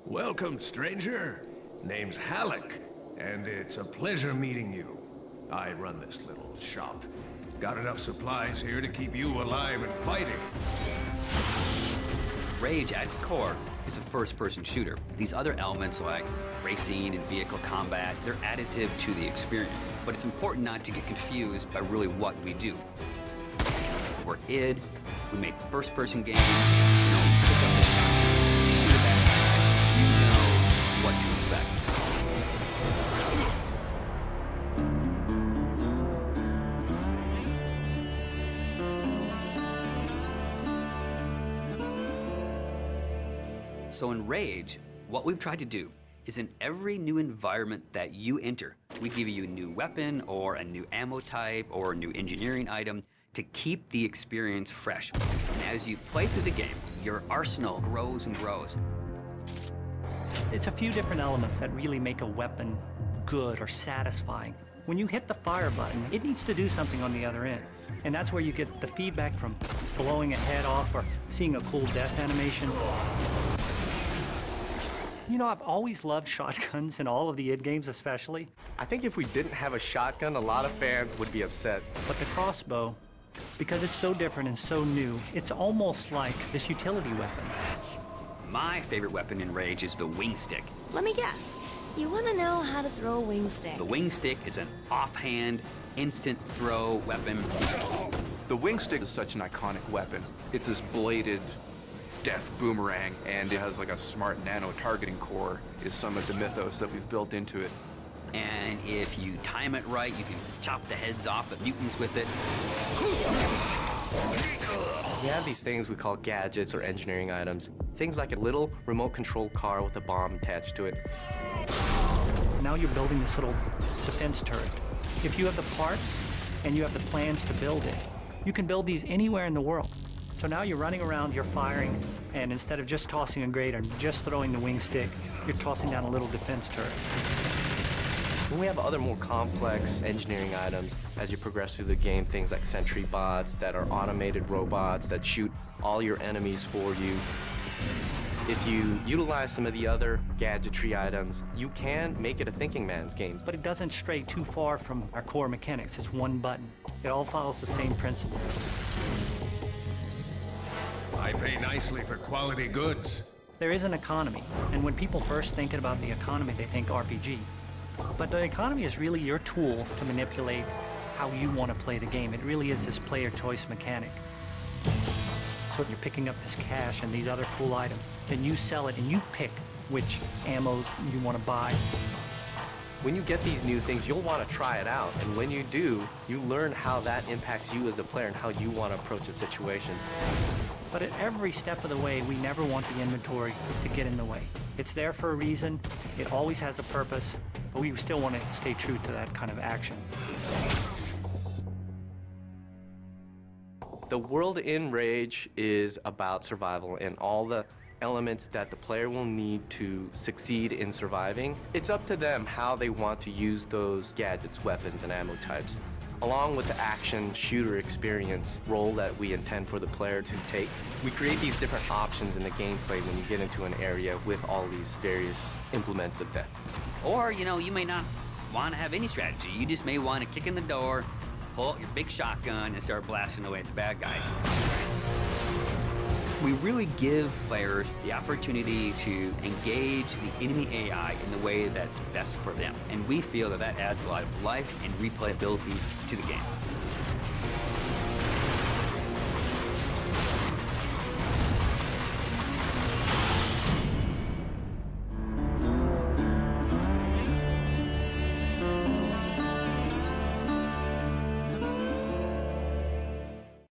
Welcome, stranger. Name's Halleck, and it's a pleasure meeting you. I run this little shop. Got enough supplies here to keep you alive and fighting. Rage, at its core, is a first-person shooter. These other elements like racing and vehicle combat, they're additive to the experience. But it's important not to get confused by really what we do. We're id, we make first-person games, pick up the shotgun, shoot a bad guy. You know what to expect. So in Rage, what we've tried to do is in every new environment that you enter, we give you a new weapon or a new ammo type or a new engineering item to keep the experience fresh. And as you play through the game, your arsenal grows and grows. It's a few different elements that really make a weapon good or satisfying. When you hit the fire button, it needs to do something on the other end. And that's where you get the feedback from blowing a head off or seeing a cool death animation. You know, I've always loved shotguns in all of the id games especially. I think if we didn't have a shotgun, a lot of fans would be upset. But the crossbow, because it's so different and so new, it's almost like this utility weapon. My favorite weapon in Rage is the wing stick. Let me guess. You want to know how to throw a wing stick. The wing stick is an offhand, instant throw weapon. The wing stick is such an iconic weapon. It's this bladed death boomerang, and it has like a smart nano targeting core, is some of the mythos that we've built into it. And if you time it right, you can chop the heads off of mutants with it. We have these things we call gadgets or engineering items. Things like a little remote control car with a bomb attached to it. Now you're building this little defense turret. If you have the parts and you have the plans to build it, you can build these anywhere in the world. So now you're running around, you're firing, and instead of just tossing a grenade or just throwing the wing stick, you're tossing down a little defense turret. Then we have other more complex engineering items as you progress through the game, things like sentry bots that are automated robots that shoot all your enemies for you. If you utilize some of the other gadgetry items, you can make it a thinking man's game. But it doesn't stray too far from our core mechanics. It's one button. It all follows the same principle. I pay nicely for quality goods. There is an economy, and when people first think about the economy, they think RPG. But the economy is really your tool to manipulate how you want to play the game. It really is this player choice mechanic. So you're picking up this cash and these other cool items, then you sell it and you pick which ammo you want to buy. When you get these new things, you'll want to try it out. And when you do, you learn how that impacts you as the player and how you want to approach a situation. But at every step of the way, we never want the inventory to get in the way. It's there for a reason. It always has a purpose, but we still want to stay true to that kind of action. The world in Rage is about survival and all the elements that the player will need to succeed in surviving. It's up to them how they want to use those gadgets, weapons, and ammo types. Along with the action shooter experience role that we intend for the player to take, we create these different options in the gameplay when you get into an area with all these various implements of death. Or, you may not want to have any strategy. You just may want to kick in the door, pull out your big shotgun, and start blasting away at the bad guys. We really give players the opportunity to engage the enemy AI in the way that's best for them. And we feel that that adds a lot of life and replayability to the game.